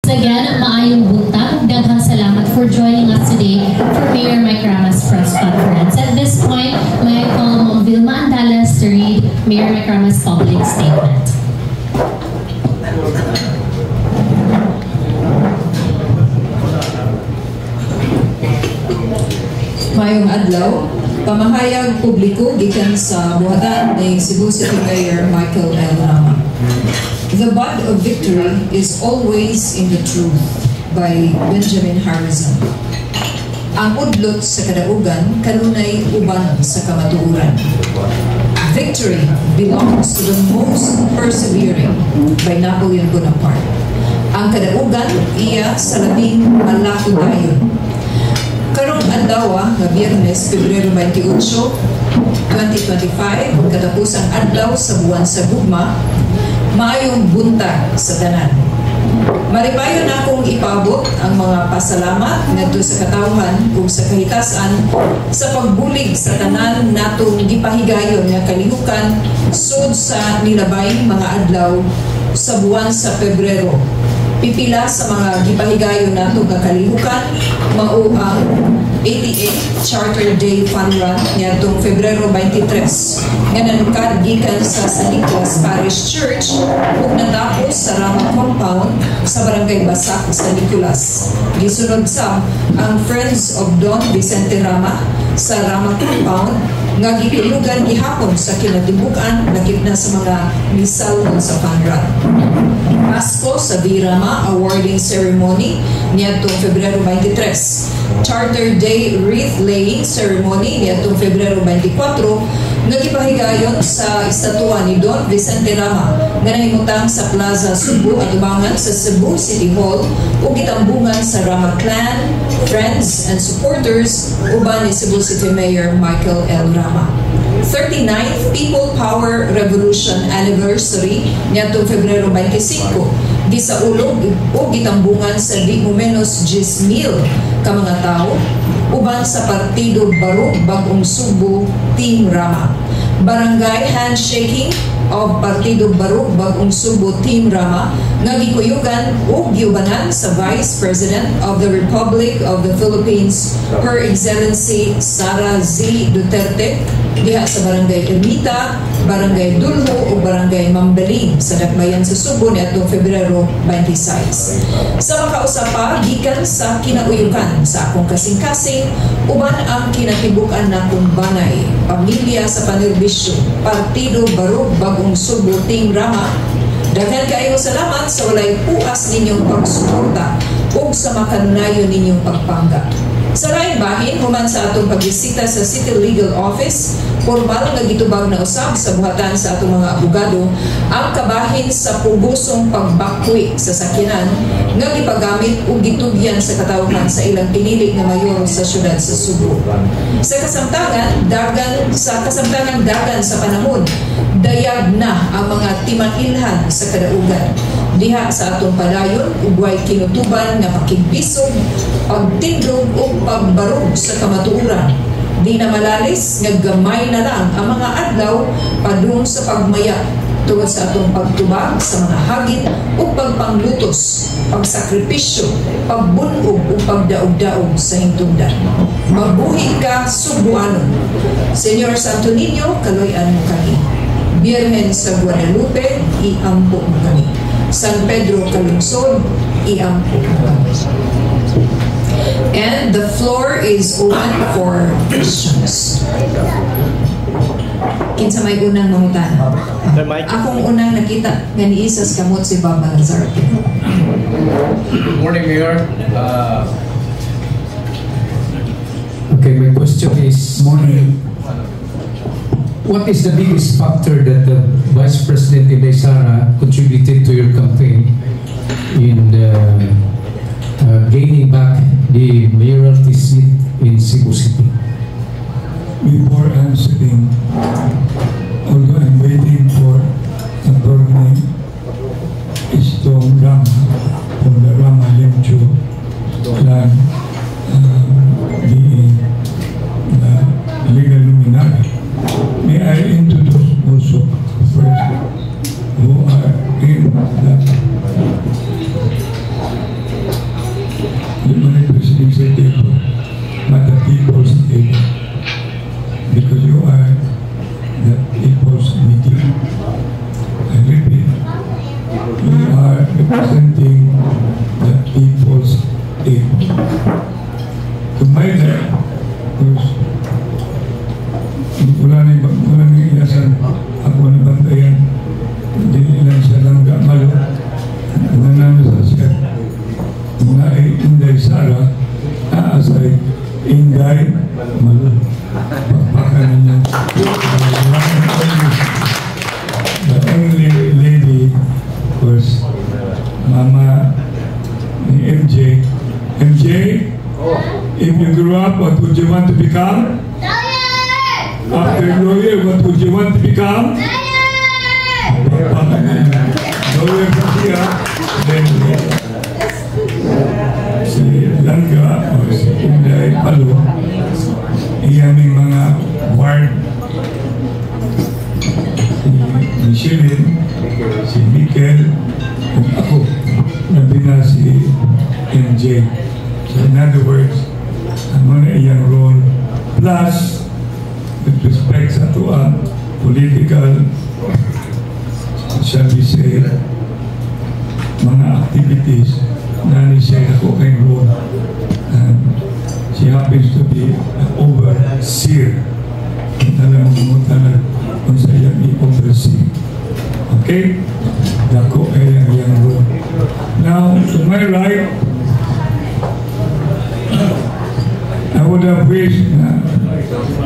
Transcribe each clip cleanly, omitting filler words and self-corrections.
Again, maayong buntag. Daghang salamat for joining us today for Mayor Mike Rama's press conference. At this point, may I call Ma'am Vilma Andalas to read Mayor Mike Rama's public statement. Mayong adlaw, pamahayag publiko gikan sa buhatan ni Cebu City Mayor Michael L. Rama. The Bud of Victory is Always in the Truth by Benjamin Harrison. Ang udlot sa kadaugan kanunay uban sa kamatuoran. Victory belongs to the most persevering by Napoleon Bonaparte. Ang kadaugan iya sa labing malako dayon. Karong adlaw nga Biyernes, Pebrero 28, 2025, katapusang adlaw sa buwan sa gugma, maayong buntag sa tanan. Maripayon na akong ipabot ang mga pasalamat ngadto sa katawhan ug sa kahitasan sa pagbulig sa tanan natong gipahigayon nga kalihukan sud sa nilabay mga adlaw sa buwan sa Pebrero. Pipila sa mga gipahigayon nato nga kalihukan mao ang 88 Charter Day Fun Run niadtong Febrero 23 nga nanukad gikan sa San Nicolas Parish Church ug natapos sa Rama Compound sa Barangay Basak, San Nicolas. Gisunod sa ang Friends of Don Vicente Rama sa Rama Compound nga gikulugan gihapon sa kinatibuk-an lakip na sa mga misal sa Fun Run. Pasko sa Virama Awarding Ceremony niadtong Febrero 23. Charter Day Wreath Laying Ceremony niadtong Febrero 24 nga gipahigayon sa estatwa ni Don Vicente Rama nga nahimutang sa Plaza Cebu atubangan sa Cebu City Hall ug gitambungan sa Rama Clan, friends and supporters uban ni Cebu City Mayor Michael L. Rama. 39th People Power Revolution Anniversary niadtong Febrero 25 gisaulog o gitambungan sa di mo menos 10,000 ka mga tao uban sa Partido Barug Bagong Subo Team Rama. Barangay handshaking of Partido Barug Bagong Subo Team Rama nga gikuyugan o giubanan sa Vice President of the Republic of the Philippines, Her Excellency Sara Z. Duterte, diha sa Barangay Ermita, Barangay Dulho o Barangay Mambaling sa Dakbayan sa Subo niadtong Febrero 26. Sa makausapa gikan sa kinauyukan sa akong kasing-kasing uban ang kinatibuk-an nakong banay, pamilya sa panerbisyo, Partido Barug Bagong Subo Team Rama. Daghan kaayo salamat sa walay puas ninyong pagsuporta ug sa makanunayon ninyong pagpangga. Sa laing bahin, human sa atong pagbisita sa City Legal Office, formal nga gitubag na usab sa buhatan sa atong mga abogado ang kabahin sa pubusong pagbakwi sa sakinan nga gipagamit ug gitugyan sa katawhan sa ilang pinili nga mayor sa syudad sa Subo. Sa kasamtangan dagan sa panahon, dayag na ang mga timailhan sa kadaugan. Diha sa atong padayon, ugway kinutuban nga pakigpisog, pagtindog o pagbarog sa kamatuoran. Di na malalis, nga gamay na lang ang mga adlaw padung sa pagmaya tungod sa atong pagtubag sa mga hagit o pagpanglutos, pagsakripisyo, pagbunog o pagdaog-daog sa hintugdan. Mabuhi ka, Subuanon. Senyor Santo Niño, kaloy-an mo kami. Birhen sa Guadalupe, iampo mo kami. San Pedro Calungsod, iampo mo kami. And the floor is open for questions. Kinsa may unang mangutan? Akong unang nakita nga ni Isas kamot si Baba Lazarte. Good morning, Mayor. Okay, my question is, morning. What is the biggest factor that the Vice President Inday Sara contributed to your campaign in gaining back the mayoralty seat in Cebu City? Before answering, although I'm waiting for Attorney Istong Rama from the Rama Limcho clan being the legal luminary, may I introduce also first who are in the table, but the people's table. Because you are the people's meeting. I repeat, you are representing the people's table. To my left, wala na ilasan, ako na bantayan, hindi lang siya lang gamalo, nanalo sa siya. Muna ay Inday Sara, naasay Inday Malo. Pagpakan niya. The only lady was Mama ni MJ. MJ, if you grew up, what would you want to become? After lawyer, what would you want to become? Lawyer pa siya. Then, si Langga o si Inday Palo, iyaming mga ward, si Shilin, si Mikel, at ako, nabina si MJ. So in other words, ano na iyang role, plus, with respect sa tuwa, political, shall we say, mga activities na siya ako kay role. And she happens to be an overseer. Alam mo kung talag kung sa iyang i-oversee. Okay? Dako ay ang iyang role. Now, to my right, I would have wished na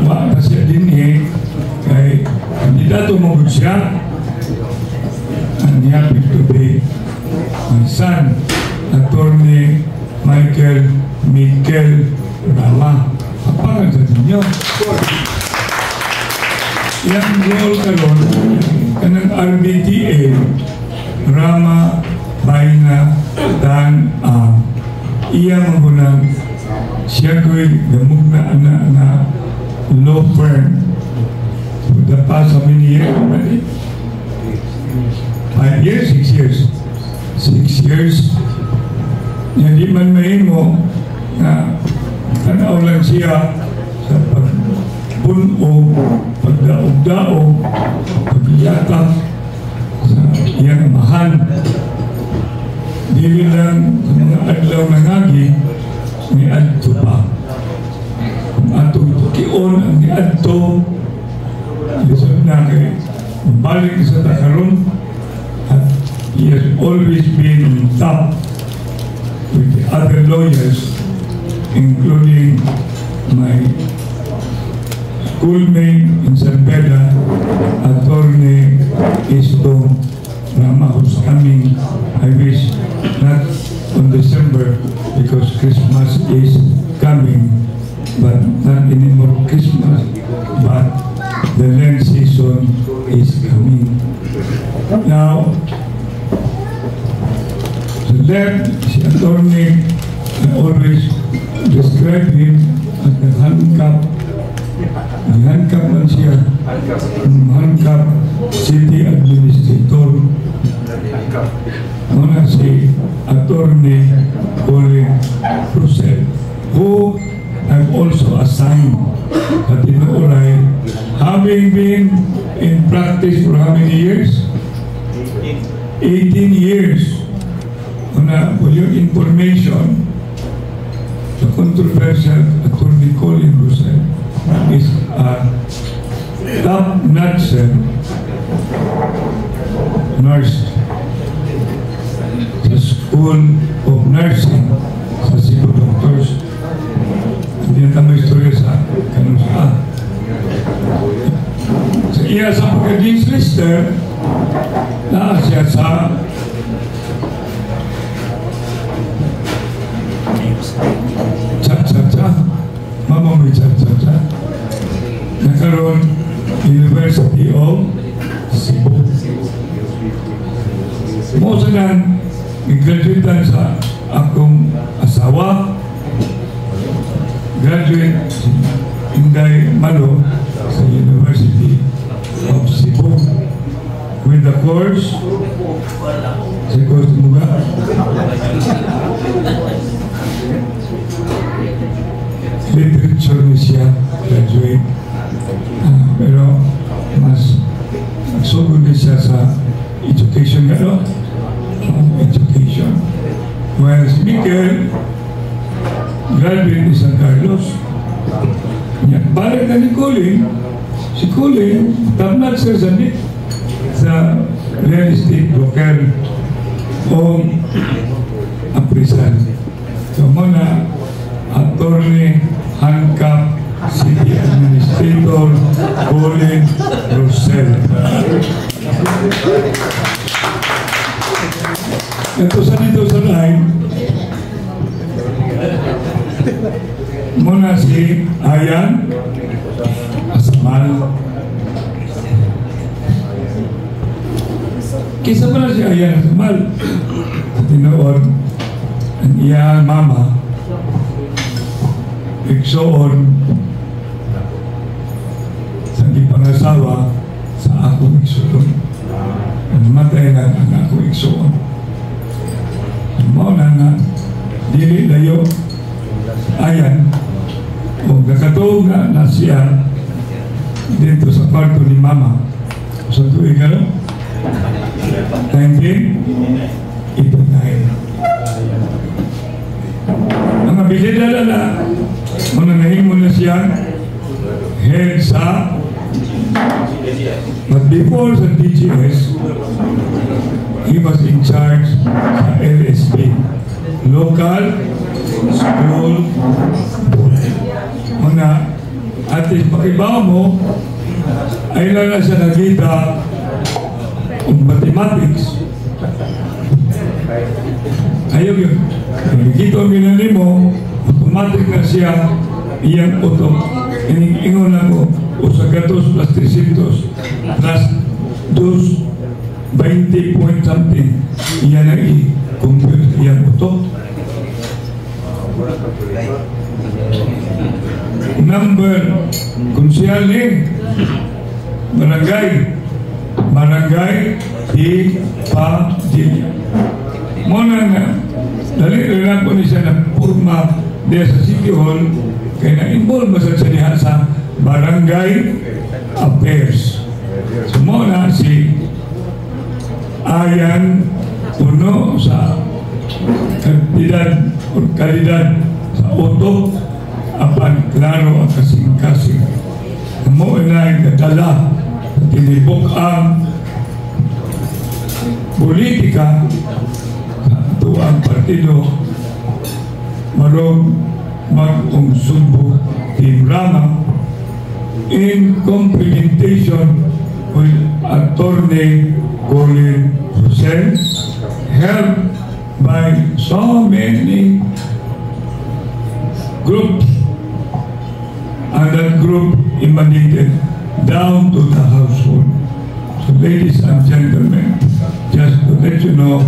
makapasya din kay kandidato mo siya, and he happened to be my son, Attorney Michael Rama. Kapangan sa ninyo. Yang role karon kanang RBTA, Rama Baina Dan iya magunang siya ko'y gamug na law firm for the past how many years already? 5 years? 6 years? 6 years. Hindi man mahimo na tanaw lang siya sa pagbunog, pagdaog-daog, pagyatak sa iyang amahan. Dili lang sa mga adlaw na ngagi, ni adto pa. Kung atong tukion ang ni adto, lisod na kay balik sa takaron, at he has always been on top with the other lawyers, including my schoolmate in San Beda, Attorney Isto Rama, who's coming, I wish, not on December, because Christmas is coming, but not anymore Christmas, but the Lent season is coming. Now, the left, si Attorney, I always describe him as the handcuff man siya, handcuff city administrator. Muna si Attorney Colin Russell, who I've also assigned at Tinuulay, having been in practice for how many years? 18 years. Muna, for your information, the controversial Attorney Colin Russell is a top-notch nurse sa School of Nursing sa Cebu Doctors. Hindi na tama istorya sa kanong saan. Sa iya sa pagka-Dean's Lister, na siya sa cha-cha-cha, mamamay cha-cha-cha, nakaroon University of Cebu. Mo sa nan, graduate sa akong asawa, graduate Inday Malo sa University of Cebu with the course sa course mo ba? literature ni siya graduate. Pero mas nagsugod ni siya sa education education. While si Mikel graduate ni San Carlos. Balik na ni Colin, si Colin tamnat siya sa real estate broker o appraisal. So muna attorney handcuff City Administrator Colin Rosell. Ito sa line muna si Ayan Asmal. Kisa pa na si Ayan Asmal tinoon ang iya mama igsoon sa gipangasawa sa akong igsoon. Namatay na ang akong igsoon. Mao na nga dili layo Ayan o nakatuog na siya dito sa kwarto ni mama sa tuwing 1989. Mga bisidala na mananahimo na siya head sa but before sa DGS he was in charge sa LSP local school board. Mga ating pakibaw mo ay lang na siya nakita ang mathematics. Ayaw yun. Nakikita ang ginali mo, automatic na siya iyang utok. Ingon ako, usagatos plus 300 plus 20 point something. Iyan ang i-compute iyang utok. Number, konsyali, barangay, di pa, di. Muna na, dali-dali po niya siya na purma diya sa City Hall, kaya na-involve sa sanihan sa barangay affairs. So muna si Ayan puno sa kalidad sa utok apan klaro ang kasing-kasing. Mo na kadala tinibok ang politika sa tuwang partido marong mag-unsumbo Team Rama in complementation with Attorney Colin Rosell, helped by so many groups, and that group emanated down to the household. So ladies and gentlemen, just to let you know,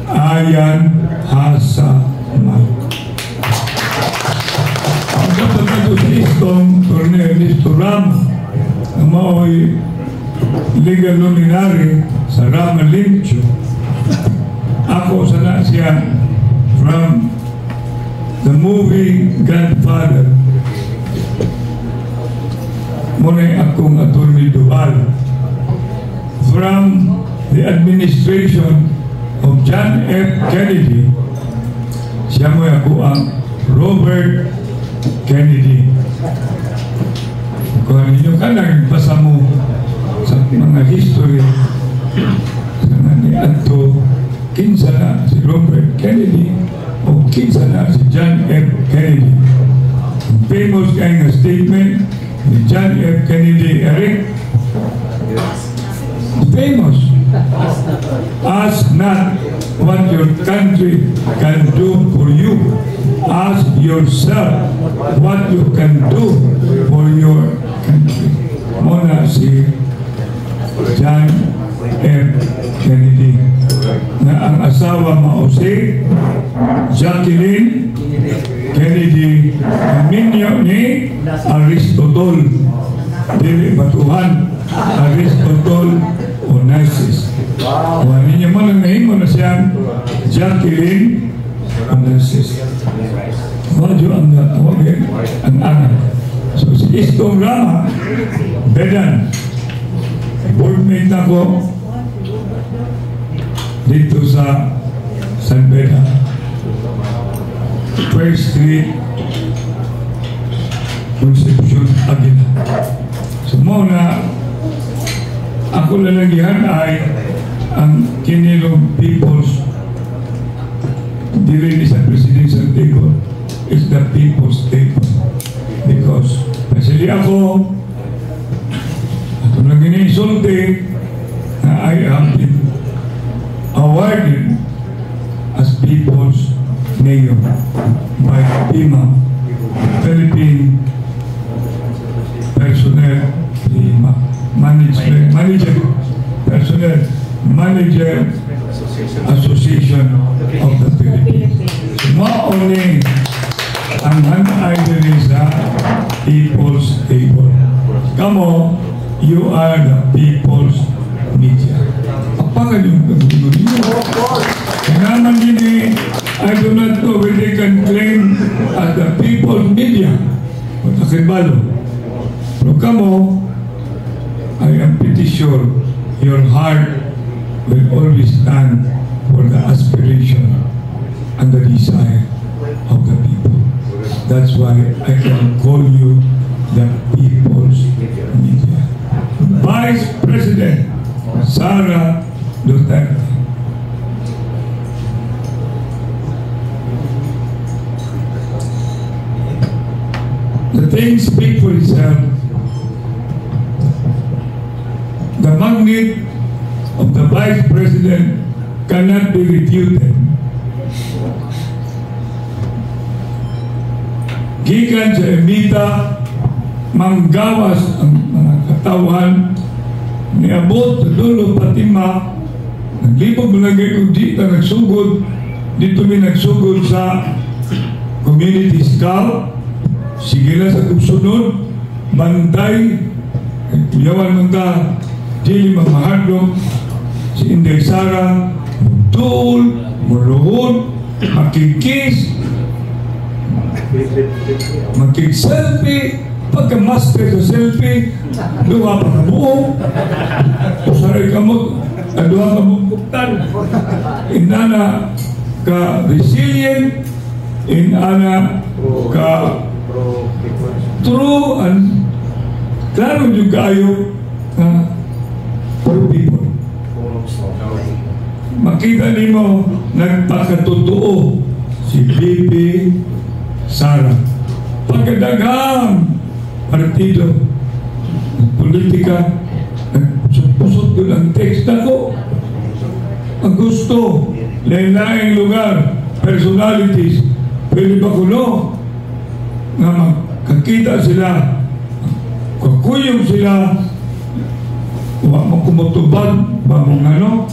Ayan has a mic. Ang dapat ito sa istong Ernesto Rama na mao'y legal luminary sa Rama Limcho. Ako sana siya from the movie Godfather. Muna'y akong Attorney Duval. From the administration of John F. Kennedy, siya mo'y ako ang Robert Kennedy. Kung ninyo ka nagbasa mo sa mga history sa ni Anto, kinsa na si Robert Kennedy o kinsa na si John F. Kennedy. Famous kind of statement ni John F. Kennedy, Eric. Famous. Ask not what your country can do for you. Ask yourself what you can do for your country. Muna si John F. Kennedy na ang asawa mao si Jacqueline Kennedy ninyo ni Aristotle dili batuhan Aristotle Onassis. Wala niya mo nang nahimo na siyang Jacqueline Onassis. Medyo ang tawagin ang anak. So si Istong Rama, Bedan, boardmate na ko dito sa San Beda, First Street, Concepcion, Aguila. So muna, ako lalagyan ay ang kinilong people's dili sa presidential table is the people's table. Because pasili ako, ito lang ginisulti na I have been awarded as people's mayor by PIMA, Philippine Personnel Manager Association of the Philippines. Mauni ang hanay din sa people's table. Kamo, you are the people's media. Apakan yung kagulo niyo. Kailangan din I do not know whether they can claim as the people's media. Matakibalo. Pero kamo, I am pretty sure your heart will always stand for the aspiration and the desire of the people. That's why I can call you the people's media. Vice President Sara Duterte. The things speak for itself. The magnitude of the Vice President cannot be refuted. Gikan sa Emita, manggawas ang mga katawan, niabot sa dulo patima, naglibog lagi kung di na nagsugod, dito mi nagsugod sa community scout, sige na sa sunod, bantay, yawan mong ka, dili mamahadlok, si Inday Sara, mutul, muluhod, makikis, makik-selfie, pagka-master sa selfie, duha pa ka buo, usaray ka mo, duha ka mo buktan, inana ka resilient, inana ka true, and klaro yung kayo na for people. Makita nimo nagpakatotoo si Bibi Sara. Pagkadaghang partido, politika, nagsusot doon ang text ako. Ang gusto, lain-laing lugar, personalities, pwede ba kuno na magkakita sila, kakuyong sila, kumutubad ba mong ano,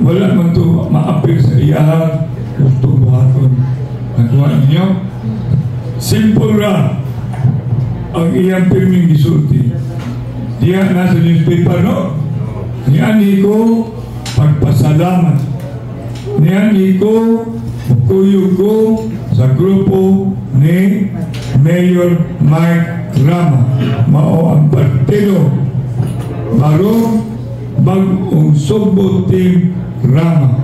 wala man ito maapir sa iyahan, gusto buhaton. Nakuha ninyo? Simple ra ang iyang pirming gisulti. Diyan nasa newspaper, no? Niyan ko pagpasalamat. Niyan ko kuyo ko sa grupo ni Mayor Mike Rama. Mao ang partido barong bagong Sugbo Team Rama.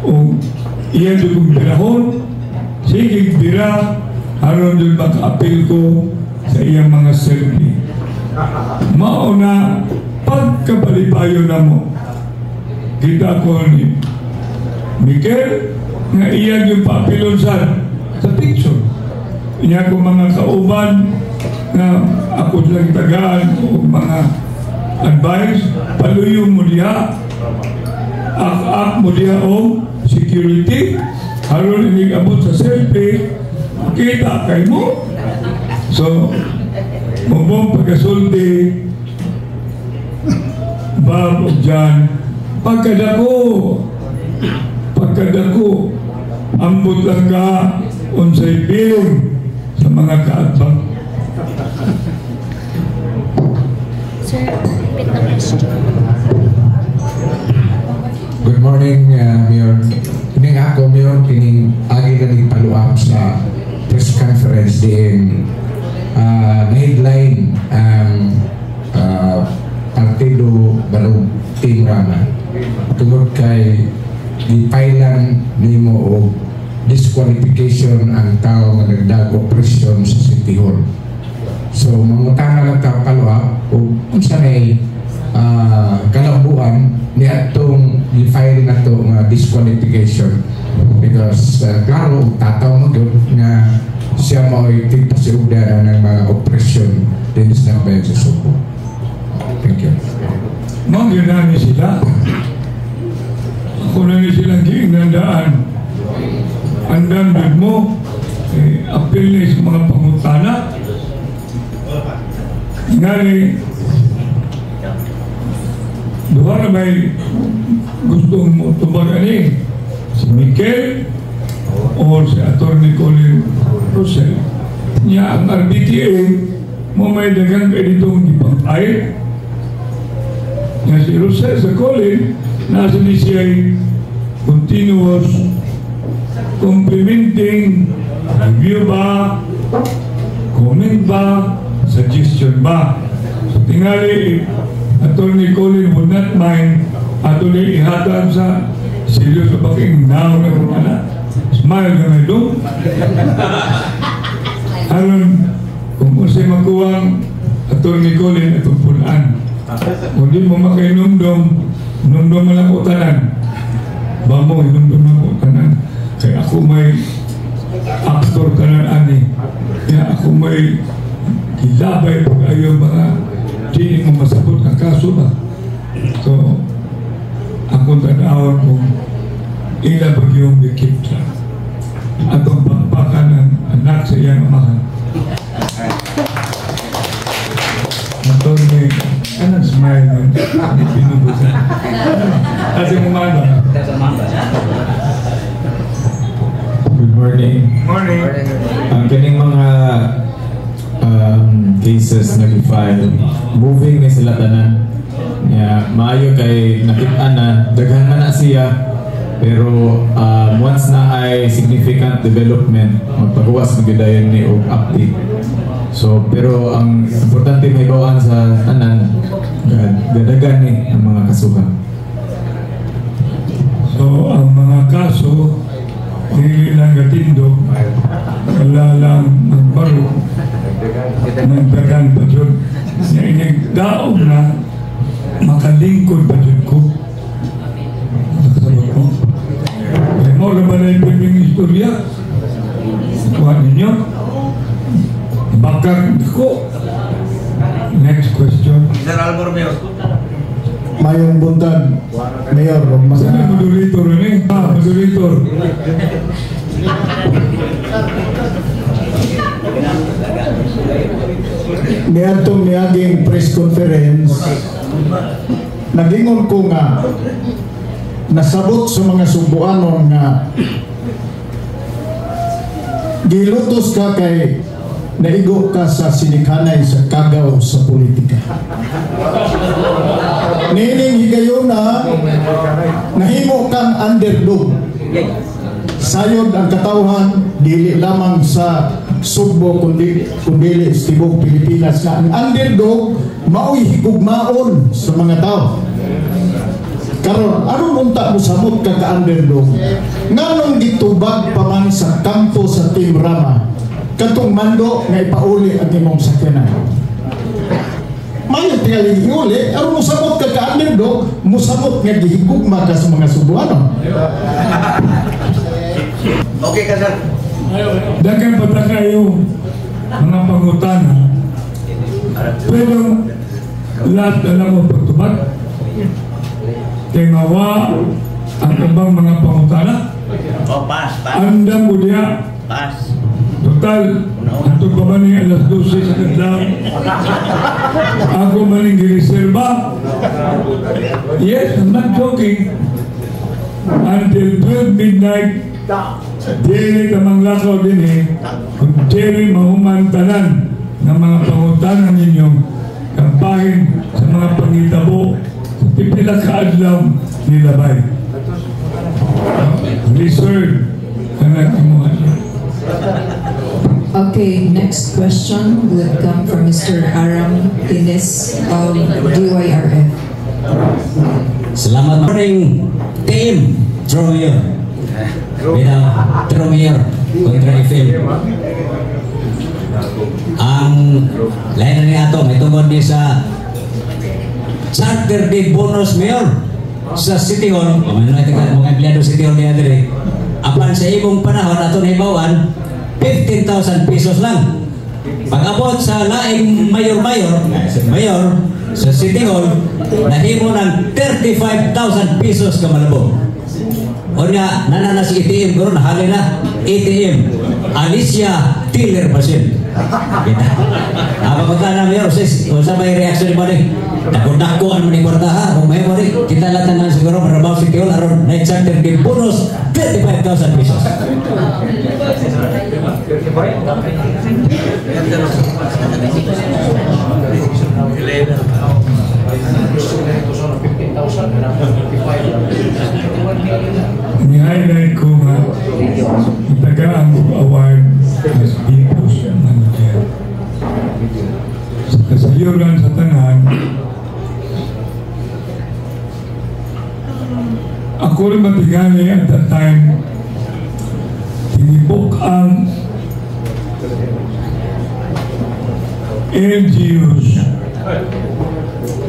O iyan yung birahon, sige bira, haron yung maka-apil ko sa iyang mga selfie. Mao na pagkabalipayo na mo, kita ko ni Miguel nga iyan yung papilon sa picture. Iyan ko mga kauban na ako lang tagaan o mga advice, paluyo mo diha, ak mo diha o security, haron inig abot sa selfie, kita kay mo. So, mabong pagkasulti, Bob o John, pagkadako, ambot lang ka unsay bilong sa mga kaatbang. Sir, repeat the question. Good morning, Mayor. Kini ako, Mayor, kini Team Rama tungod kay gipailan nimo og disqualification ang tao nga nagdag operasyon sa City Hall. So mangutana lang ta follow-up kung unsa nay kalabuan ni atong i-file na to nga disqualification because klaro tataw mo gyud nga siya mo tigpasiugda ng mga operasyon din sa bayan sa Subo. Thank you. Mangyayari sila. Ako na ni silang giinandaan. Andan mo, apel na sa mga pangutana. Ngani, duha na may gusto mo tumagali. Si Mikel o si Atty. Colin Rosel. Niya ang RBTA mo may dagang editong ipang-ay. Nga si Rosel sa Colin, nasa ni siya continuous complimenting, review ba, comment ba, suggestion ba. So tingali, Atty. Colin would not mind atuloy ihatan sa serious na baking now na kung smile ka na doon. Aron, kung usay magkuwang Atty. Colin itong pulaan. Kung di mo makinumdom, numdom mo lang utanan. Ba mo, inumdom lang utanan. Kaya ako may actor ka na ani. Kaya ako may kilabay pag ayaw mga di mo masabot ang kaso ba. So, akong tanawin kung ilabag yung bikip sa atong pagpakan ng anak sa iyang amahan. Matol may anong smile nun? Pinubusan. Kasi mumano. Good morning. Morning. Ang kaning mga cases na i-file, moving na sila tanan. Maayo kay nakita na, daghan na siya, pero once na ay significant development, magpagawas magidayon ni og update. So, pero ang importante may bawaan sa tanan, gadagan ni ang mga kasuhan. So, ang mga kaso, hindi lang gatindo, wala lang magbaro, nagdagan pa dyan. Nagdaog na, makalingkod pa dyan ko. Nakasabot ko. Kaya mo naman na yung pwedeng istorya. Kuha ninyo. Bakang ko. Next question. Sir Albor Mayor. Mayong buntag, Mayor, Saan ang moderator rin eh? Moderator. niadtong niaging press conference, nagingon ko nga nasabot sa mga Subuanon nga gilutos ka kay naigo ka sa sinikhanay sa kagaw sa politika. Nining higayon na nahimo kang underdog. Sayod ang katawhan dili lamang sa Sugbo kundi sa tibok Pilipinas na ang underdog mao'y higugmaon sa mga tao. Karon anong unta mo samot ka ka-underdog? Nganong gitubag pa man sa kampo sa Team Rama katong mando nga ipauli ang imong sakyanan? Mayo tingali iuli, aron mo samot ka ka-underdog, mo samot nga gihigugma ka sa mga Subuanon. Okay ka, sir. Dagan pa kayo mga pangutana. Pero lahat na lang mo pagtubag. Tingawa ang ibang mga pangutana. Oh, pass. Andang mo diya. Pass. Total, ito pa man yung alas 12 sa kadlaw. Ako man yung gireserba. Yes, I'm not joking. Until 12 midnight, dili ka manglakaw din eh. Kung dili mahumantanan ng mga pangutanan ninyong kampahin sa mga pangitabo sa pipila kaadlaw nilabay. Reserve ang nagtimuhan. Okay, next question would come from Mr. Aram Tines of DYRF. Salamat morning team Tromayor. Bilang Tromayor kontra FM. Ang lain ni ato may tungod ni sa charter de bonus mayor sa City Hall. Ano ito ka mga empleyado City Hall niya dire. Apan sa imong panahon ato na hibawan 15,000 pesos lang. Pag-abot sa laing mayor sa City Hall, nahimo ng 35,000 pesos ka malabo. O nga, nanana si ATM ko, nahali na ATM, Alicia Tiller Basin. Kita. Pagka na mayor, o sa may reaction ni Mari, nakundak ko ang mga kwarta ha, kung may Mari, kita lang na siguro marabaw City Hall, aron na charter din bonus 35,000 pesos. Ni-highlight ko nga tagaan ko award as People's Manager. Sa kasayuran sa tanan, ako rin matigani at that time tinibok ang LGUs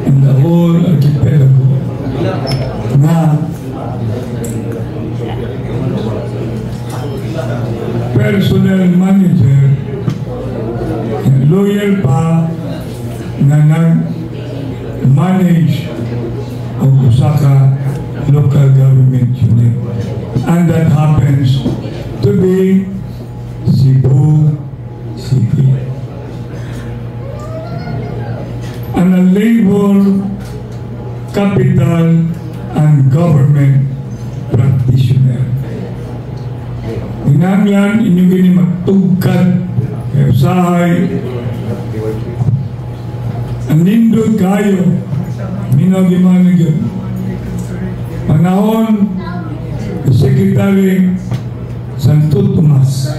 in the whole archipelago na personal manager loyal pa na nag-manage ang Osaka local government unit, and that happens to be Cebu City. And a labor, capital, and government practitioner. Hinanglan inyong gini magtugkad kaya usahay ang nindot kayo minagimana yun panahon Secretary Santo Tomas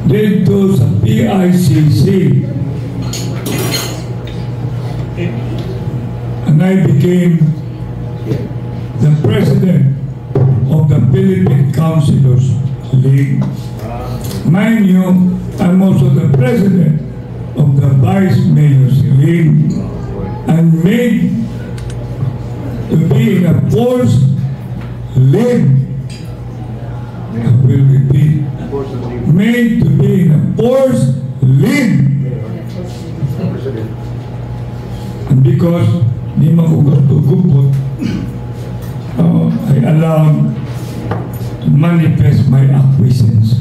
dito sa PICC, and I became the president of the Philippine Councilors League. Mind you, I'm also the president of the Vice Mayors League, and made to be in a forced league. I will repeat, made to be in a forced league. And because di makugupot, I allowed to manifest my acquiescence.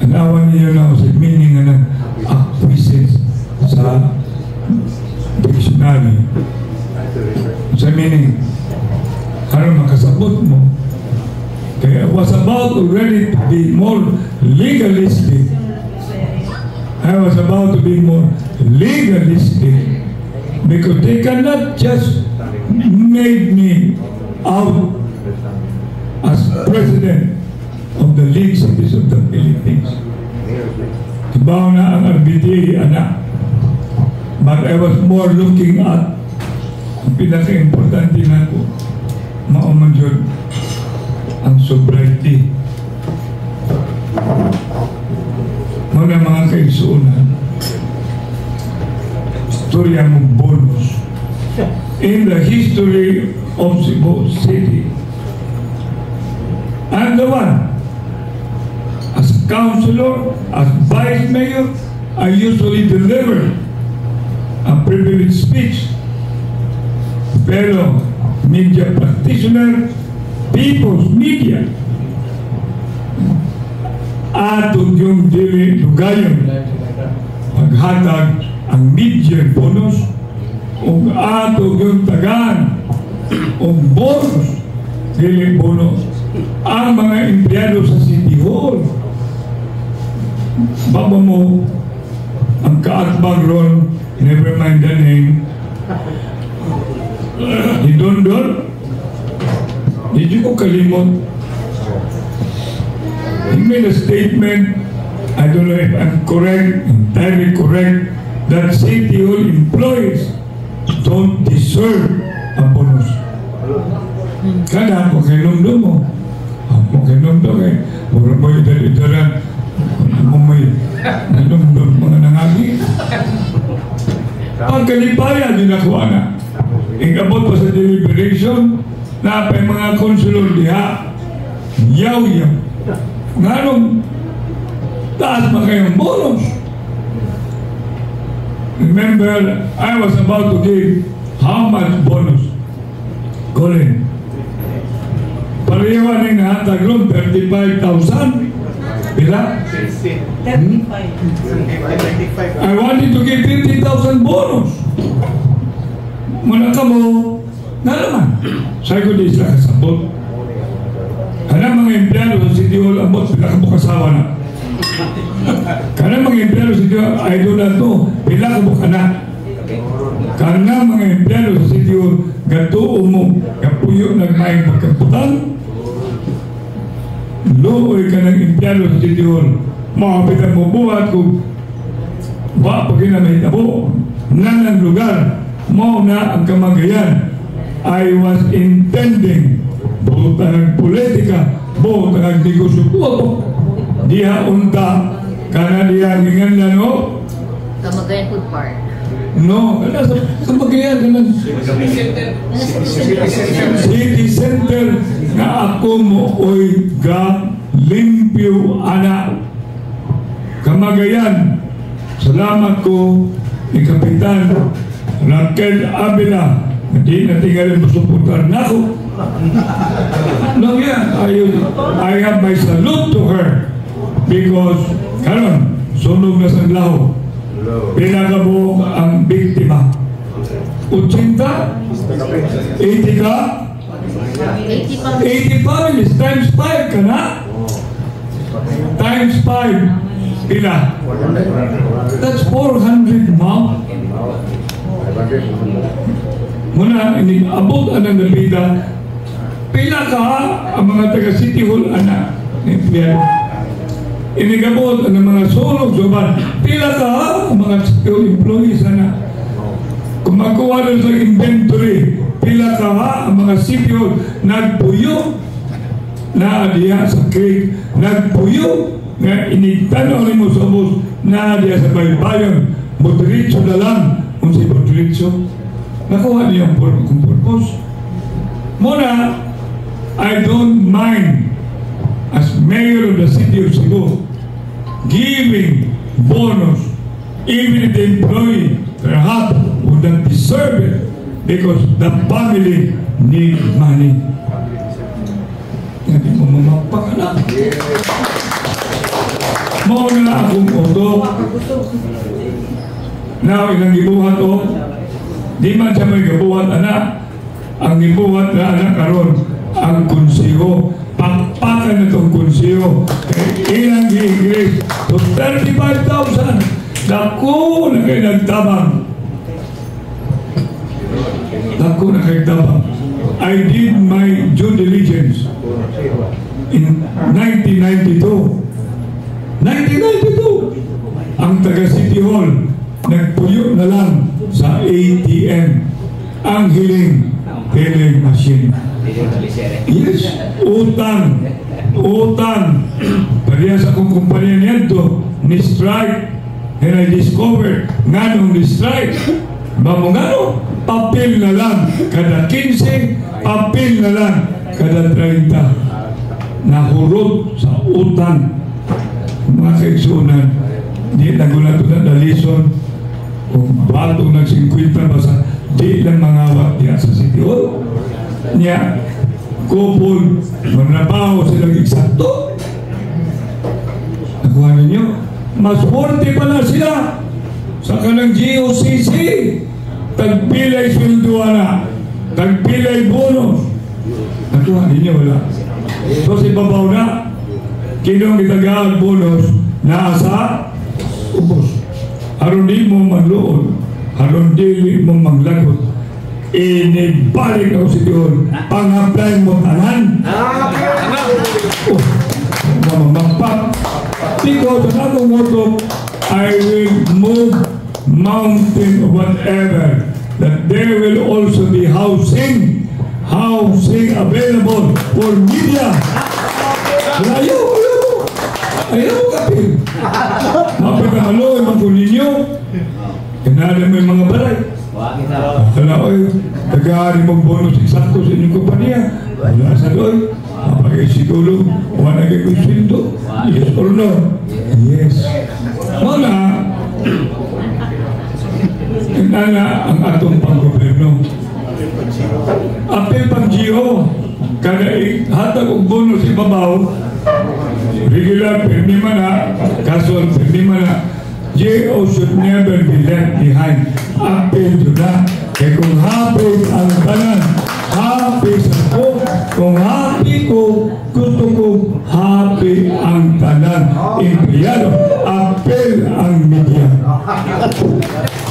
And awan niyo na sa meaning ng acquiescence sa dictionary. Sa meaning, ano makasabot mo? Kaya I was about already to be more legalistic. I was about to be more legalistic because they cannot just make me out as president of the League Cities of the Philippines. Tibaw na ang RBD, anak. But I was more looking at ang pinaka-importante na ko, mauman yun, ang sobriety. Mga kaigsuunan, storya mong bonus in the history of Cebu City. I'm the one, as a councilor, as vice mayor, I usually deliver a privileged speech. Pero media practitioner, people's media, atong yung dili lugayon maghatag ang media bonus o atong yung tagaan o bonus dili bonus ang mga empleyado sa City Hall. Baba mo ang kaatbang ron, never mind the name, ni Dondon, hindi ko kalimot. He made a statement, I don't know if I'm correct, entirely correct, that City Hall employees don't deserve a bonus. Kada ako kay Lumdo mo. Ako kay Lumdo kay mura mo idal-idalan. Ako may Lumdo mga nangagi. Pagkalipaya din ako na. Ingabot pa sa deliberation na pa mga konsulor diha. Yaw-yaw. Nganong taas pa kayong bonus. Remember, I was about to give how much bonus? Colin. Pareho ni nahatag ron, 35,000. Bila? 35. I wanted to give 50,000 bonus. Muna ka mo, na naman. Sabi ko di sila kasabot. Kana mga empleyado sa City Hall, abot, pila ka mo kasawa na. Kana mga empleyado sa City Hall, I do not know, pila ka mo ka na. Kana mga empleyado sa City Hall, gatuo mo, kapuyo nagmayang pagkaputang. Looy ka ng empleyado sa City Hall, makapitan mo buhat kung wa pag ginamahit mo, nanang lugar, mo na ang kamagayan. I was intending buot ang politika, buot ang negosyo po. Diha unta, kana diha gingan no? Kamagayan Food Park. No, kana sa kamagayan, kana City Center na ako mo oy ga limpyo ana. Kamagayan, salamat ko ni Kapitan Raquel Abela. Hindi na tinggalin mo suportar na ako. No, yeah, I have my salute to her because karon sunog na sa laho. Pinagabo ang biktima. 80? 80 ka? 80 families times 5 ka na? Times 5 pila? That's 400 ma'am. Muna, abot ang nabida, pila ka ang mga taga-City Hall, anak. Inigabot ang mga sulog, suban, pila ka ang mga City Hall employees, anak. Kung magkuha rin sa inventory, pila ka ang mga City Hall, nagpuyo na diya sa creek, nagpuyo nga inigtanaw rin mo sa bus na diya sa baybayon, moderitso na lang, kung si moderitso. Nakuha niya ang purpose. Muna, I don't mind as mayor of the city of Cebu giving bonus even if the employee perhaps would not deserve it because the family need money. Hindi mo mamapanganak. Mauna akong auto. Now, ilang ibuhat o di man siya may gabuhat anak. Ang ibuhat na anak karon ang konseho. Pakpakan na itong konseho. Kaya ilang i-English to 35,000. Dako na kayo nagtabang. Dako na kayo nagtabang. I did my due diligence in 1992. 1992! Ang taga-City Hall nagpuyo na lang sa ATM ang hiling telling machine. Yes, utang pariya sa akong kumpanya nito ni strike and I discovered nga nung ni strike bamo nga no papel na lang kada 15 papel na lang kada 30 nahurot sa utang mga kaigsunan di nagulat na dalison kung batong nag-50 basta di lang mangawat diya sa City Hall niya kupon magnabaho silang eksakto nakuha ninyo mas forte pala sila sa kanang GOCC tagpilay sweldoana tagpilay bonus nakuha ninyo wala so si babaw na kinong itagaang bonus na sa ubos aron di mo magluon aron di mo maglagot inibalik ako si Diyon pang-apply mo tanan mamampak because another moto I will move mountain, or whatever, that there will also be housing available for media. Ayaw kapil. Mapagkamalo, ibang po ninyo. Kinala mo yung mga balay. Kala ko, tagaari mong bonus eksakto sa inyong kompanya. Wala sa doon. Mapag-isigulo, wala naging sweldo. Yes or no? Yes. Mga, kinala ang atong pang-goberno. Apel pang-GO, kada hatag og bonus ibabaw, regular permi man na, casual permi man na, GO should never be left behind. Apel yun na. Kaya kung happy ang tanan, happy sa ko, kung happy ko, gusto ko happy ang tanan. Empleyado, apel ang media.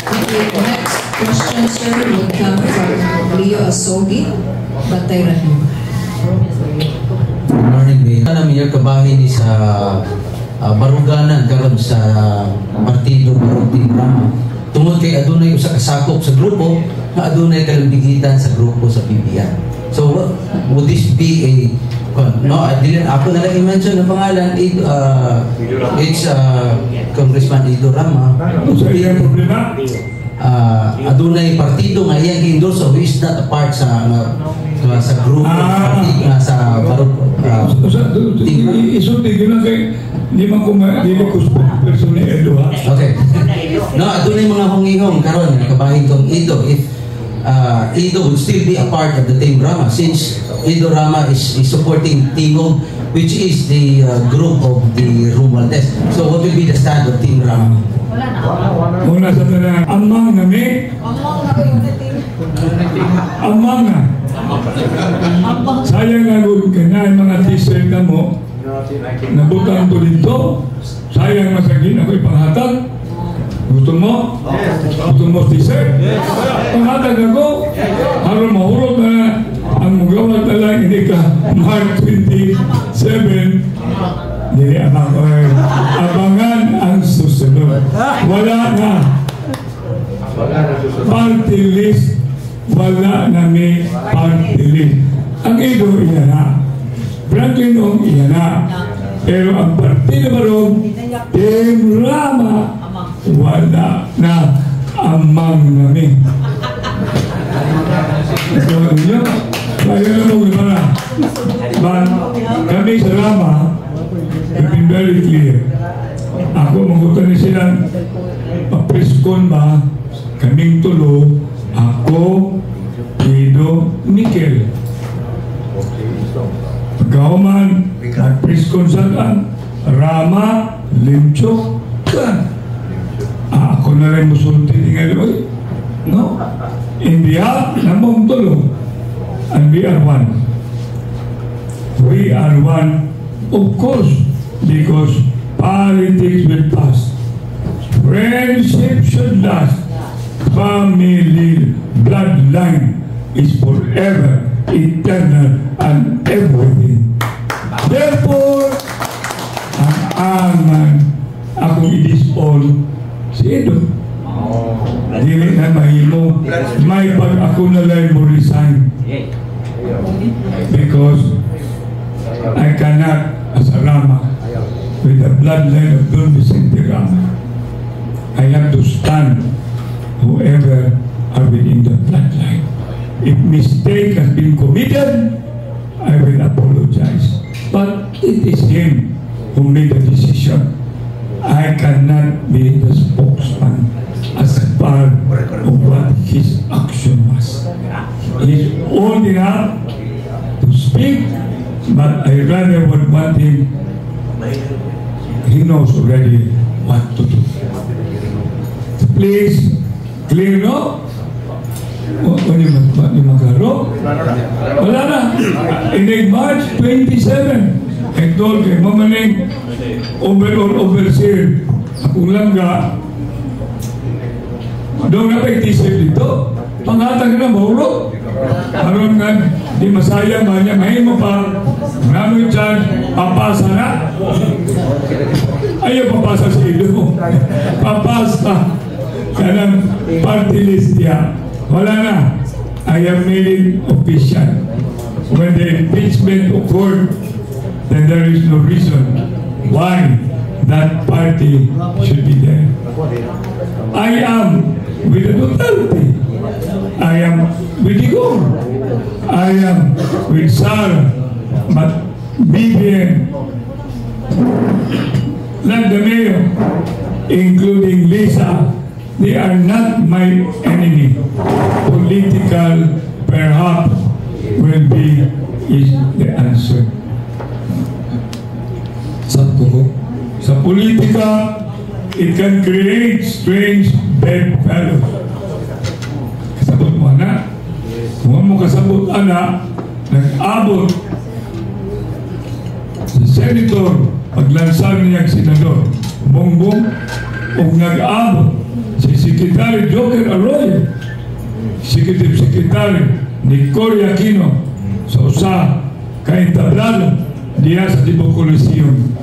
Okay, next question, sir, will come from Leo Asogi, Bantay Radio. Good morning, Mayor. Namin yung kabahin ni sa baruganan karon sa Partido Baruting Rama. Tungod kay adunay usa ka sakop sa grupo, na adunay kalambigitan sa grupo sa PBR. So, would this be a no, ako na lang i-mention ang pangalan, it's Congressman Ido Rama. Sa iyang problema? Adunay partido nga iyang endorso, who is not a part sa grupo, sa isulti ko na kay di man ko person ni Edo, ha? Okay. No, adunay mga hungihong karon kabahin kong Ido, if Ido would still be a part of the Team Rama, since Ido Rama is supporting Timo, which is the group of the Romualdez. So what will be the stand of Team Rama? Muna sa tanan, amang nami, amang na. Sayang nga kung kanay mga t-shirt na mo, nabutang ko dito, sayang masagin ako ipanghatag. Gusto mo? Gusto mo t-shirt? Panghatag ako, haron mahurot na ang mugawat na lang, hindi ka March 27, hindi abangan ang susunod. Wala na. Party list. Wala na may party list. Ang Ido, iyan na. Franklin Ong, iyan na. Pero ang Partido Barong, Team Rama, wala na. Amang namin. So, yun. Kaya na mo, gimana? Kami sa Rama, we've been very clear. Ako, magutan ni silang papreskon ba, kaming tulo, ako, Ido, Mikel. Pagkauman, nagpreskon sa kan, Rama, Limcho, kan. Ako na rin musulti tinggal, no? In behalf ng mong tulo, and we are one. We are one, of course, because politics will pass. Friendship should last. Family bloodline is forever, eternal, and everything. Therefore, ang angan akong i-disown si Edo. Dili na mahimo, may pag ako na lang mo resign. Because I cannot, as a Rama, with the bloodline of Don Vicente Rama, I have to stand whoever are within the bloodline. If mistake has been committed, I will apologize. But it is him who made the decision. I cannot be the spokesman as part of what his action was. He is old enough to speak, but I rather would want him. He knows already what to do. Please, clear no? Ano magkaro? Wala na. In March 27, I told him, mamaning overseer, akong langga, doon na kayo t-shirt dito, panghatag na mahulog. Karoon nga, di masaya ba niya, mahimo pa, namin dyan, papasa na. Ayaw papasa sa ilo mo. Papasa. kanang party list niya. Wala na. I have made it official. When the impeachment occurred, then there is no reason why that party should be there. I am with the Duterte. I am with Igor. I am with Sara, but BBM, not the mayor, including Lisa, they are not my enemy. Political, perhaps, will be is the answer. Sa politika, it can create strange bedfellows. Kasabot mo, anak. Kung mo kasabot, anak, nag-abot si Senator, paglansang niya senador, Bongbong, o nag-abot si Secretary Joker Arroyo, Secretary ni Cory Aquino, sa usa kay tablado diya sa Tibok Coliseum,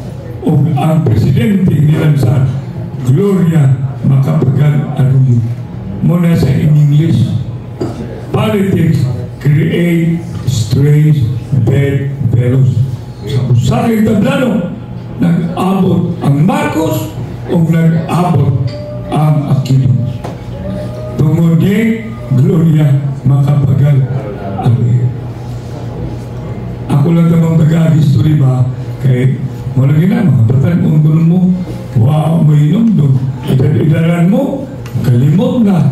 o ang presidente nilansang Gloria Macapagal Arroyo. Muna sa in English, politics create strange bedfellows. Sa usa kay tablado, nag-abot ang Marcos o nag-abot ang Aquino. Tungod ni Gloria Macapagal Arroyo. Ako lang tamang taga-history ba, kay wala gina, mga batan mo, gulong mo, wow, may inom doon. Idaran mo, kalimot na.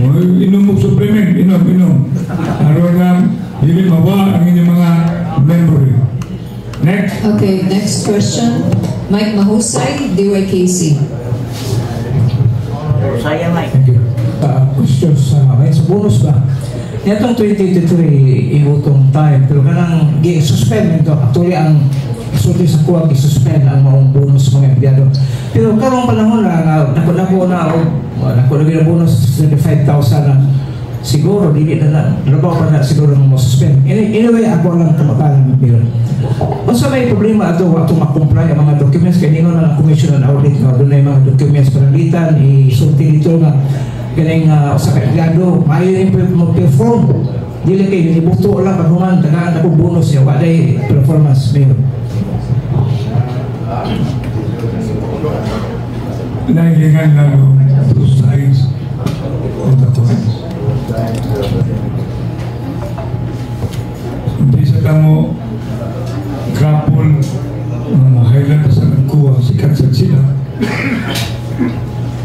Inom mo supplement, inom. Araw na, hindi mawa ang inyong mga memory. Next. Okay, next question. Mike Mahusay, DYKC. Saya, Mike. Thank you. Questions ngayon sa bonus ba? Itong 2023, ibutong time, pero kanang gi-suspend ito. Actually, ang sulti sa kuwag i-suspend ang maong bonus mga empleyado. Pero karong panahon na naku na bonus 25,000 na siguro, dili na labaw pa na siguro ng suspend. Anyway, ako lang kamakalan ng pira. Basta may problema ito makumply ang mga documents, kaya ningon na ng commission and audit na doon na yung mga documents panalitan, isulti dito na kaning sa kaigado, maayon yung mag-perform. Dili kayo, ibuto lang panuman, tagaan ako bonus niya, waday performance mayor. Nahihingan lang two sides of the coin. Hindi sa tamo grapple ng highland sa nagkuha, sikat sa sila.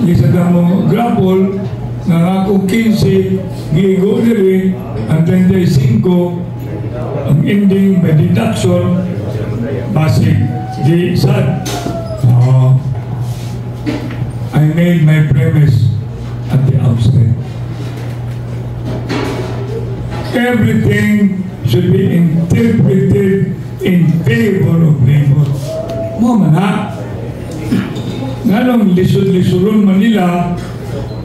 Hindi sa tamo grapple na ako 15, giigo diri, ang 35, ang ending by deduction, basic, di sad. I made my premise at the outset. Everything should be interpreted in favor of labor. Mo man ha? Nganong lisod-lisoron man nila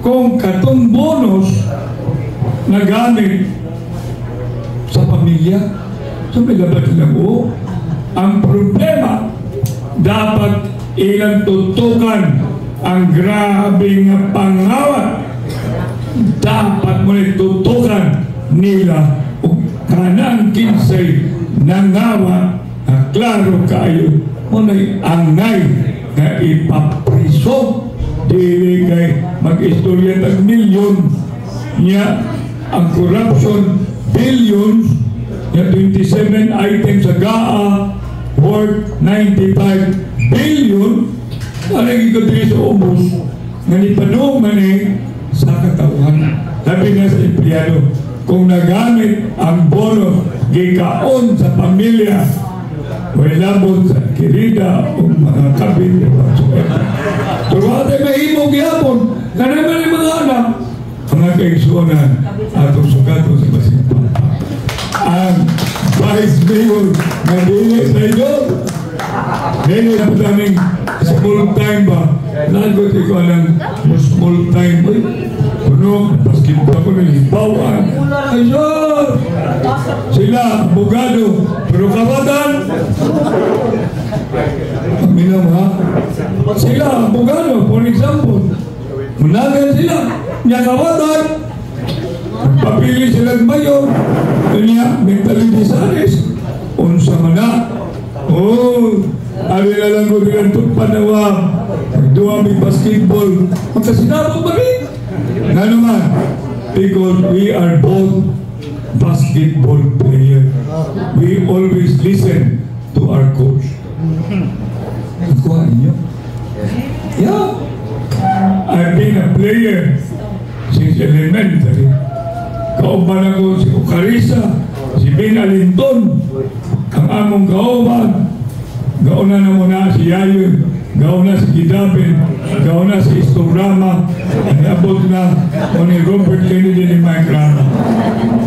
kung katong bonus na gamit sa pamilya, sa milabat lang o. Ang problema, dapat ilang tutukan ang grabing pangawat. Dapat mo tutukan nila o kanang kinsay nangawa na klaro kayo mo na'y angay na ipapriso dili kay mag-istorya ng milyon niya ang corruption billions niya 27 items sa GAA worth 95 billion parang ikadiri sa ubos nga nipanong mani sa katauhan. Sabi na sa empleyado, kung nagamit ang bono gikaon sa pamilya labot sa kirida o mga kabin tuwate mahimog yapon na naman yung mga anak mga kaigsunan atong sugato sa Basimpa ang Vice Mayor na dili sa iyo dili na daming small time ba lagot ko alang small time puno paskin pa ko ng hibawan ayun sila abogado pero kabatan minam ha sila abogado for example Munagan sila. Niya kawatan. Nagpapili silang mayor. Kanya, mentally dishonest. Unsa man na. Oh, ali na lang ko rin itong panawag. Nagduwa may basketball. Magkasinabot ba rin? Nga naman, because we are both basketball players. We always listen to our coach. Nakuha niyo? Yeah. I've been a player since elementary. Kauban ako si Ucarisa, si Ben Alinton, ang among kauban. Gauna na muna si Yayon, gauna si Gidabin, gauna si Istorama, nabot na ni Robert Kennedy ni Mike Rana.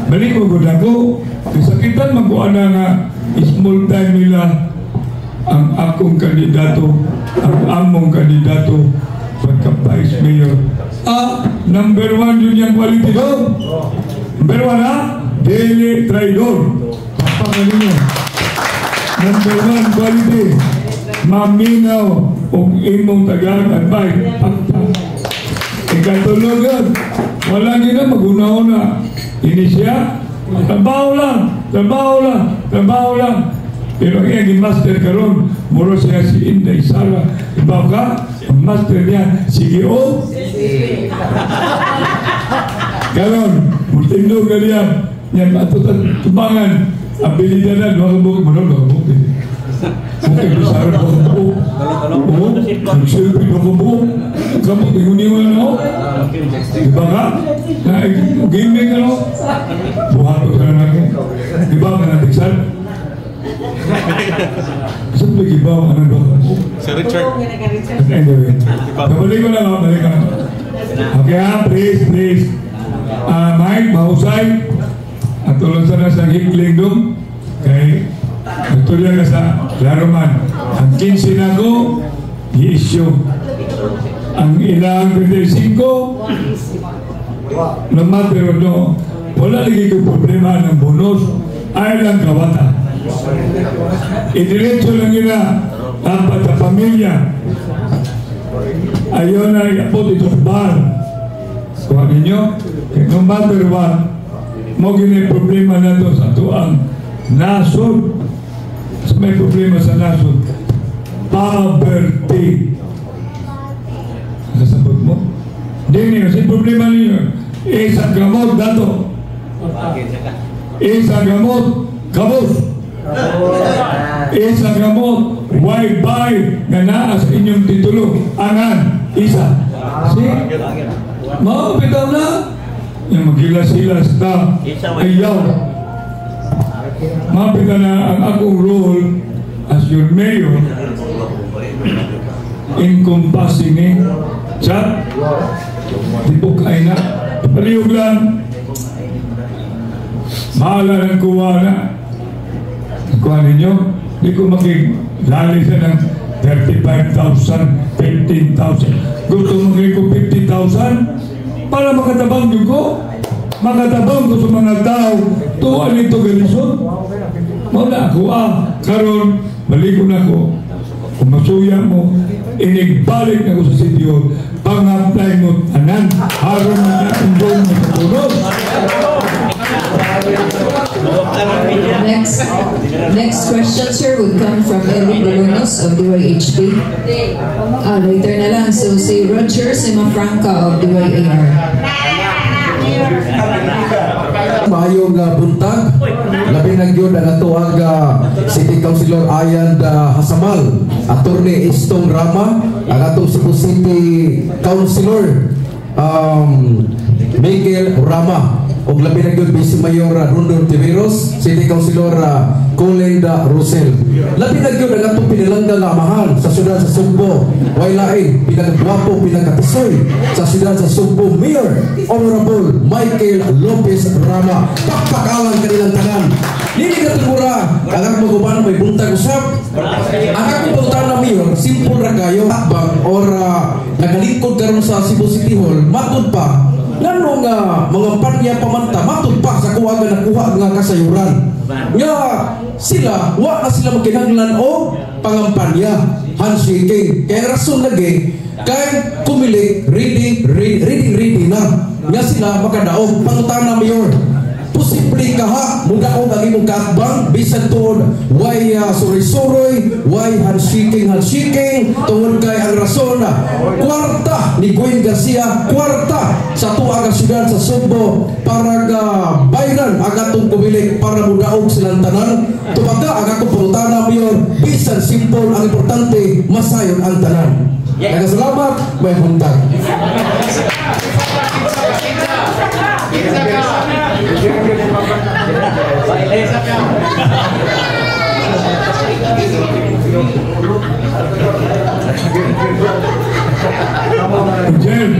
Balik ko gud ako, kasakitan magkuana nga small time nila ang akong kandidato, ang among kandidato pagka-vice mayor. Number 1 yun yung quality doon. Number 1 ha? Daily Traidor. Papangalan nyo. Number 1 quality. Maminaw o imong taga-advise. Ikatulog yun. Wala nyo na mag-una-una. Ini siya. Trabaho lang. Trabaho lang. Trabaho lang. Pero ang master karon, muro siya si Inday Sara. Ibaw ka, ang master niya, sige o. Karon, mutindog ka niya, yan matutan, tumangan, abilidad na, mga kabuk, mga kabuk. Kaya Sara, mga kabuk. Oo, nagsilpi, mga kabuk. Kabuk, tinguningan na ako. Iba ka, gaming ka no? Buhato ka na natin. Iba ka natiksan. Saan ba ibaw? Ano ba? Sir Richard. Anyway, kabalik ko lang. Balik ka. Okay ha, please. Mike, mahusay. At tulad sana sa hikling doon. Kay, nagtuloy ka sa Laruman. Ang 15 na ko, i-issue. Ang ilang 25, no matter no, wala lagi ko problema ng bonus. Ay lang kawata. Idiretso lang nila dapat sa pamilya. Ayaw na iapot ito sa bar. Kuha ninyo, no matter what, mo gini problema na ito sa tuang nasod. So may problema sa nasod. Poverty. Nasabot mo? Hindi niyo, si problema niyo. Isang gamot dato. Isang gamot, kabos. Isang gamot, buy na naa sa inyong titulo. Angan, isa. Mau bitaw na. Yung maghilas-hilas na ayaw. Mapita na ang akong role as your mayor encompassing ni chat. Tibok ay na. Palihog lang. Mahala ng kuha na. Kuha ninyo, di ko makilali sa ng 35,000, 15,000. Gusto magiging ko 50,000 para makatabang nyo ko. Makatabang ko sa mga tao. Tuwa nito galisod. Muna ako, karon balik ko na ko. Kung masuya mo, inigbalik na ko sa sityo. Pang-apply mo, anan, haron na natin doon mo sa tulog. Next question, sir, would come from Eric Dolonos of DYHP. Later na lang. So, si Roger Simafranca of DYAR. Maayong buntag, labi ng yun ang atuang City Councilor Ayan Hasamal, Attorney Istong Rama, ang atong Cebu City Councilor Miguel Rama, o labi ng yun Vice Mayor Rondon Tiveros, City Councilor Colenda Rosel. Labi ng yun ang atong pinilangga nga mahal sa syudad sa Sugbo, wailain, pinakagwapo, pinakatisoy sa syudad sa Sugbo, Mayor Honorable Michael Lopez Rama. Pakpakalan kanilang tanan. Hindi ka tumura, ang akong magubanan may buntag usap. Ang akong puntahan na Mayor, simple ra kayo, takbang or nagalingkod karon sa Cebu City Hall, matod pa, nga mga panya pamanta, matod pa sa kuwagan na kuha nga kasayuran. Nga sila, wa na sila magkinahanglan o pangampanya, handshaking. Kaya rason lagi, kay kumili, ready na. Nga sila makadaog, pangutana mayor. Posible ka ha, mudaog ang imong kaatbang, bisan tuod, why suroy-suroy, why handshaking, tungod kay ang rason na kwarta ni Gwen Garcia, kwarta sa tuaga syudad sa Sugbo para bayran agatong kumilik para mudaog silang tanan. Tumaga agatong pangutana mayor, bisan simple ang importante, masayon ang tanan. Salamat, may buntag. Jen,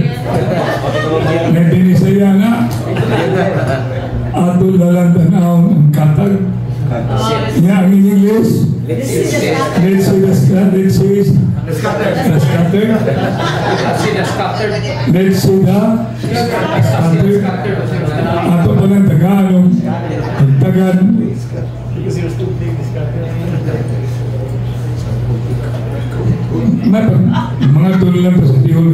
nadinisaya na ato dalang tanaw ang katag niya ang English. Let's see the scatter. Let's see the scatter. Ato dalang Tagalog Tagan mga tuloy lang pa sa tihol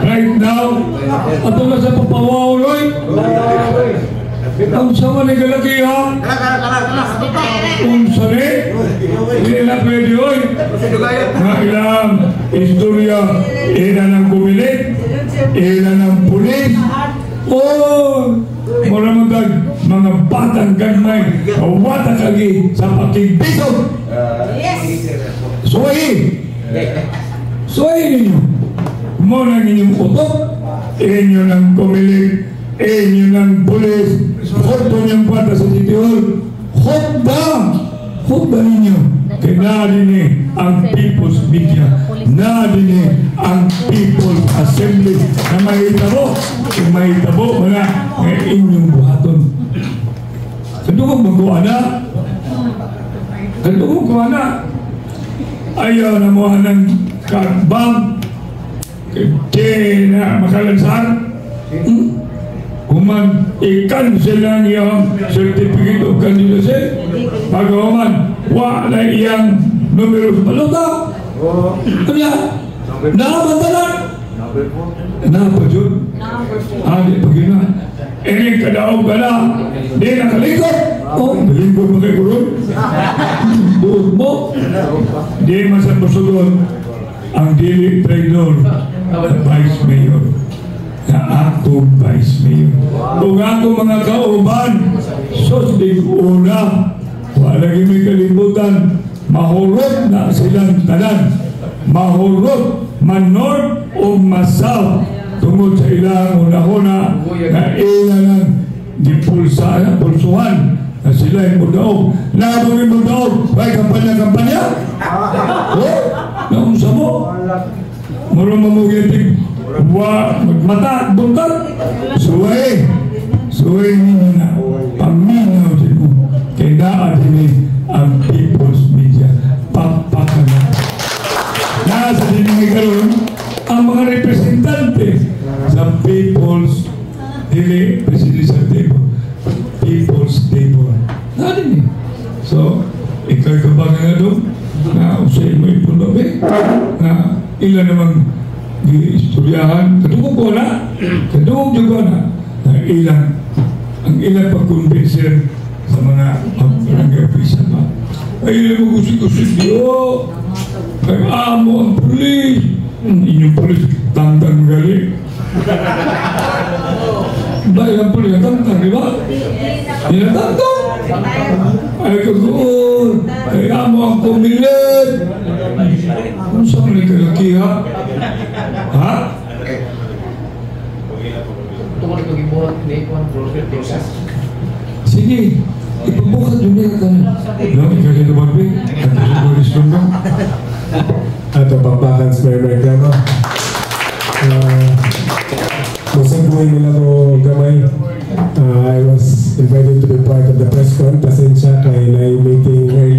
right now ato na sa papawaw Lloyd ang sama ni kalakihan kung sari hindi na pwede oy mga ilang istorya ina ng kumilit ina ng pulis maramagag mga batang gagmay wata kagi sa pakigbisog suwayi ninyo muna ninyong utok inyo ng kumilit inyo ng pulis hoto niyong bata sa titihol hotba ninyo kaya nadini ang People's Media, nadini ang People's Assembly na mahitabo mga inyong buhaton. Kadugong magawa na ayaw na mo ng kagbang kaya na makalansan kuman i-cancel lang yung certificate of candidacy pagawaman wala iyang numero sa balota kaya nakabantalan napajud di pagina kadaog ka na di nakalikot balingkod mo kay kurun buod mo di masan musugon ang dili traidor Vice Mayor na atong Vice Mayor. Kung ako mga kauban, susdig una, wala may kalimutan, mahurot na silang tanan. Mahurot, man-north o ma-south, tungod sa ilang una-una na ilang pulsuhan na sila yung mudaog. Labang yung mudaog, may kampanya-kampanya? Naunsa mo? Marunong mamugitig. Magmata, buntat. Suway ninyo na paminaw din mo kay naadini ang People's Media papakan na nasa din nga karon ang mga representante sa People's dili presidential table People's Table nadini so ikaw kabagan na doon na usay mo ipunobe na ilan namang giistoryahan kadugog ko na na ilang ang ilang pag-convincer sa mga barangay official ba ay ilang mag-usik-usik diyo kay amo ang pulis inyong pulis tantang gali ba ilang pulis tantang di ba? Ilang tantang ay kagoon ay amo ang pumilit kung saan may kalakiha ha? Sige, ipabukat yun niya ka na. No, ikaw yung lumabing. At ito ko respond mo. Ato papakan sa may reklamo. Masang buhay nila ko gamay. I was invited to be part of the press con. Pasensya kay na meeting early